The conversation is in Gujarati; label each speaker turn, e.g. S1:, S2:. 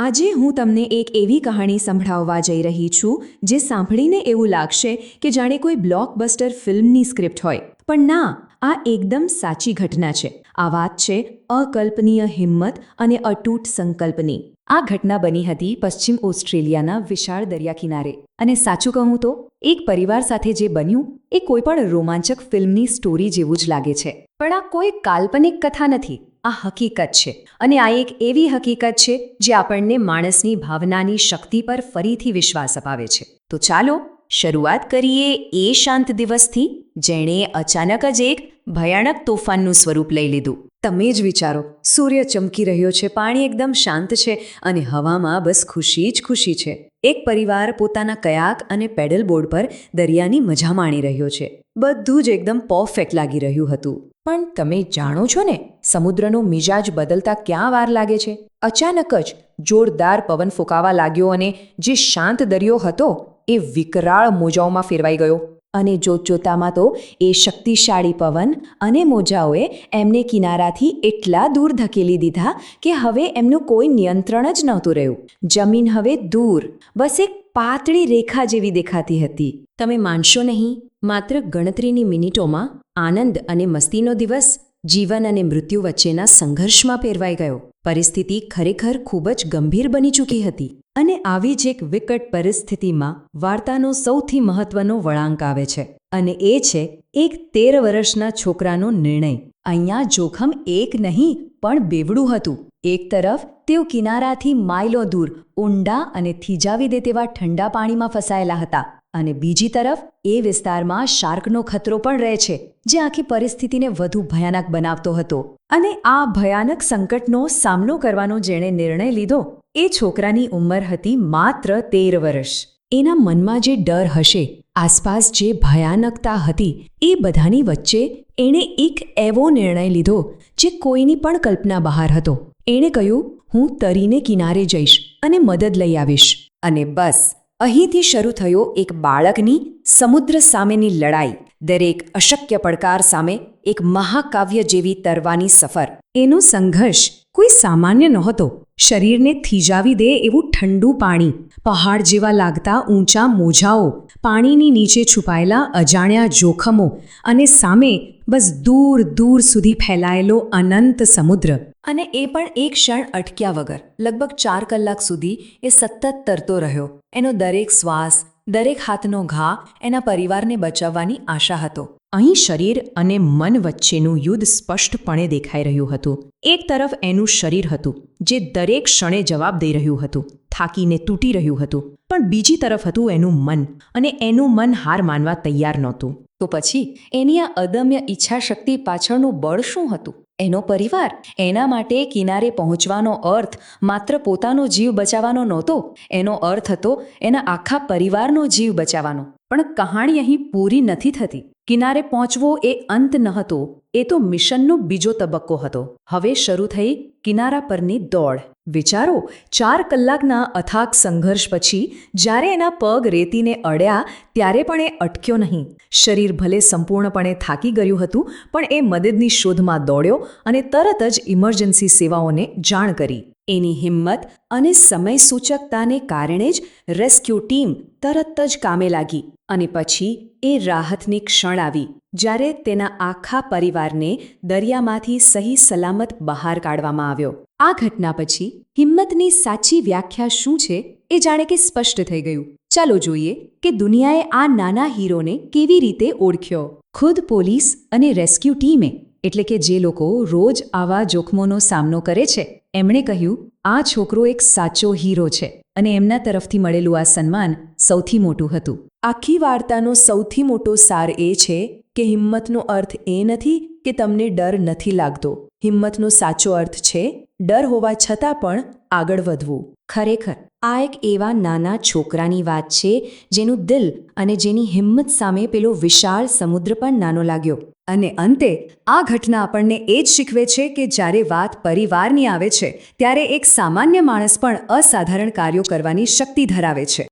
S1: આજે હું તમને એક એવી કહાણી સંભળાવવા જઈ રહી છું જે સાંભળીને એવું લાગશે કે જાણે કોઈ બ્લોકબસ્ટર ફિલ્મની સ્ક્રિપ્ટ હોય, પણ ના, આ એકદમ સાચી ઘટના છે. આ વાત છે અકલ્પનીય હિંમત અને અતૂટ સંકલ્પની. આ ઘટના બની હતી પશ્ચિમ ઓસ્ટ્રેલિયાના વિશાળ દરિયા કિનારે. અને સાચું કહું તો એક પરિવાર સાથે જે બન્યું એ કોઈપણ રોમાંચક ફિલ્મની સ્ટોરી જેવું જ લાગે છે. પણ આ કોઈ કાલ્પનિક કથા નથી, આ હકીકત છે. અને આ એક એવી હકીકત છે જે આપણને માણસની ભાવનાની શક્તિ પર ફરીથી વિશ્વાસ અપાવે છે. તો ચાલો શરૂઆત કરીએ એ શાંત દિવસથી જેણે અચાનક જ એક ભયાનક તોફાનનું સ્વરૂપ લઈ લીધું. તમે જ વિચારો, સૂર્ય ચમકી રહ્યો છે, પાણી એકદમ શાંત છે અને હવામાં બસ ખુશી જ ખુશી છે. એક પરિવાર પોતાના કયાક અને પેડલ બોર્ડ પર દરિયાની મજા માણી રહ્યો છે. બધું જ એકદમ પરફેક્ટ લાગી રહ્યું હતું. પણ તમે જાણો છો ને, સમુદ્રનો મિજાજ બદલતા ક્યાં વાર લાગે છે? અચાનક જ જોરદાર પવન ફૂંકાવા લાગ્યો અને જે શાંત દરિયો હતો એ વિકરાળ મોજાઓમાં ફેરવાઈ ગયો. અને જોતજોતામાં તો એ શક્તિશાળી પવન અને મોજાઓએ એમને કિનારાથી એટલા દૂર ધકેલી દીધા કે હવે એમનું કોઈ નિયંત્રણ જ નહોતું રહ્યું. જમીન હવે દૂર, બસ એક પાતળી રેખા જેવી દેખાતી હતી. તમે માનશો નહીં, માત્ર ગણતરીની મિનિટોમાં આનંદ અને મસ્તીનો દિવસ જીવન અને મૃત્યુ વચ્ચેના સંઘર્ષમાં ફેરવાઈ ગયો. પરિસ્થિતિ ખરેખર ખૂબ જ ગંભીર બની ચૂકી હતી. અને આવી જ એક વિકટ પરિસ્થિતિમાં વાર્તાનો સૌથી મહત્વનો વળાંક આવે છે. અને એ છે એક 13 વર્ષના છોકરાનો નિર્ણય. અહીંયા જોખમ એક નહીં પણ બેવડું હતું. એક તરફ તેઓ કિનારાથી માઇલો દૂર ઊંડા અને થીજાવી દે તેવા ઠંડા પાણીમાં ફસાયેલા હતા, અને બીજી તરફ એ વિસ્તારમાં શાર્કનો ખતરો પણ રહે છે, જે આખી પરિસ્થિતિને વધુ ભયાનક બનાવતો હતો. અને આ ભયાનક સંકટનો સામનો કરવાનો જેણે નિર્ણય લીધો એ છોકરાની ઉંમર હતી માત્ર 13 વર્ષ. એના મનમાં જે ડર હશે, આસપાસ જે ભયાનકતા હતી, એ બધાની વચ્ચે એણે એક એવો નિર્ણય લીધો જે કોઈની પણ કલ્પના બહાર હતો. એણે કહ્યું, હું તરીને કિનારે જઈશ અને મદદ લઈ આવીશ. અને બસ અહીંથી શરૂ થયો એક બાળકની સમુદ્ર સામેની લડાઈ. દરેક અશક્ય પડકાર સામે એક મહાકાવ્ય જેવી તરવાની સફર. એનો સંઘર્ષ કોઈ સામાન્ય નહોતો. શરીરને થીજાવી દે એવું ઠંડુ પાણી, પહાડ જેવા લાગતા ઊંચા મોજાઓ, પાણીની નીચે છુપાયેલા અજાણ્યા જોખમો, અને સામે બસ દૂર દૂર સુધી ફેલાયેલો અનંત સમુદ્ર. અને એ પણ એક ક્ષણ અટક્યા વગર. લગભગ 4 કલાક સુધી એ સતત તરતો રહ્યો. એનો દરેક શ્વાસ, દરેક હાથનો ઘા એના પરિવારને બચાવવાની આશા હતો. અહીં શરીર અને મન વચ્ચેનું યુદ્ધ સ્પષ્ટપણે દેખાઈ રહ્યું હતું. એક તરફ એનું શરીર હતું, જે દરેક ક્ષણે જવાબ દઈ રહ્યું હતું, થાકીને તૂટી રહ્યું હતું. પણ બીજી તરફ હતું એનું મન, અને એનું મન હાર માનવા તૈયાર નહોતું. તો પછી એની આ અદમ્ય ઈચ્છાશક્તિ પાછળનું બળ શું હતું? એનો પરિવાર. એના માટે કિનારે પહોંચવાનો અર્થ માત્ર પોતાનો જીવ બચાવવાનો નહોતો, એનો અર્થ હતો એના આખા પરિવારનો જીવ બચાવવાનો. પણ કહાણી અહીં પૂરી નથી થતી. કિનારે પહોંચવો એ અંત ન હતો, એ તો મિશનનો બીજો તબક્કો હતો. હવે શરૂ થઈ કિનારા પરની દોડ. વિચારો, 4 કલાકના અથાગ સંઘર્ષ પછી જ્યારે એના પગ રેતીને અડ્યા ત્યારે પણ એ અટક્યો નહીં. શરીર ભલે સંપૂર્ણપણે થાકી ગયું હતું, પણ એ મદદની શોધમાં દોડ્યો અને તરત જ ઇમરજન્સી સેવાઓને જાણ કરી. એની હિંમત અને સમયસૂચકતાને કારણે જ રેસ્ક્યુ ટીમ તરત જ કામે લાગી. અને પછી એ રાહતની ક્ષણ આવી, જ્યારે તેના આખા પરિવારને દરિયામાંથી સહી સલામત બહાર કાઢવામાં આવ્યો. આ ઘટના પછી હિંમતની સાચી વ્યાખ્યા શું છે એ જાણે કે સ્પષ્ટ થઈ ગયું. ચાલો જોઈએ કે દુનિયાએ આ નાના હીરોને કેવી રીતે ઓળખ્યો. ખુદ પોલીસ અને રેસ્ક્યુ ટીમે, એટલે કે જે લોકો રોજ આવા જોખમોનો સામનો કરે છે, એમણે કહ્યું, આ છોકરો એક સાચો હીરો છે. અને એમના તરફથી મળેલું આ સન્માન સૌથી મોટું હતું. આખી વાર્તાનો સૌથી મોટો સાર એ છે કે હિંમતનો અર્થ એ નથી કે તમને ડર નથી લાગતો. હિંમતનો સાચો અર્થ છે ડર હોવા છતાં પણ આગળ વધવું. ખરેખર આ એક એવા નાના છોકરાની વાત છે જેનું દિલ અને જેની હિંમત સામે પેલો વિશાળ સમુદ્ર પણ નાનો લાગ્યો. અને અંતે આ ઘટના આપણને એ જ શીખવે છે કે જ્યારે વાત પરિવારની આવે છે, ત્યારે એક સામાન્ય માણસ પણ અસાધારણ કાર્યો કરવાની શક્તિ ધરાવે છે.